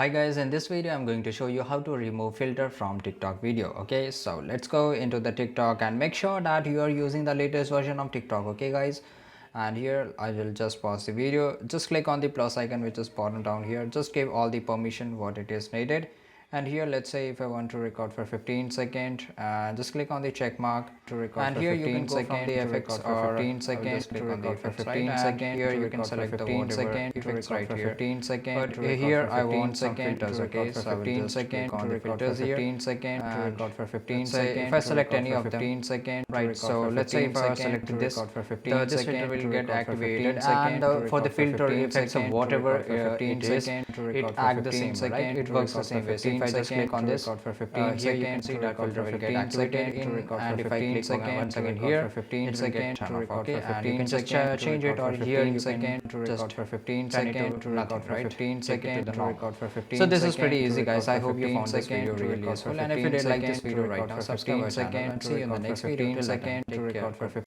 Hi guys, in this video I'm going to show you how to remove filter from TikTok video. Okay, so let's go into the TikTok and make sure that you are using the latest version of TikTok. Okay guys, and here I will just pause the video. Just click on the plus icon which is bottom down here. Just give all the permission what it is needed. And here let's say if I want to record for 15 seconds, just click on the check mark to record and for here 15 you can go from the effects or 15 seconds to record for 15 seconds. Here you can select the whatever effects right here 15 seconds, but here I want some filters. Okay, so 15 seconds to record for 15 seconds to record for 15 seconds. If I select any of them 15 seconds, right, so let's say if I select this, this filter will get activated, and for the filter effects of whatever it is, it acts the same, right? It works the same way. So if I just click on this, here you can see that filter will get activated in, and if I click once again here, it will get turned off. Okay, and you can just change it, or here you can just for 15 seconds to nothing, right? 15 seconds to record for 15. So this is pretty easy, guys. I hope you found this video really useful, and if you did like this video right now, subscribe our channel and see you in the next video. Till then, take care.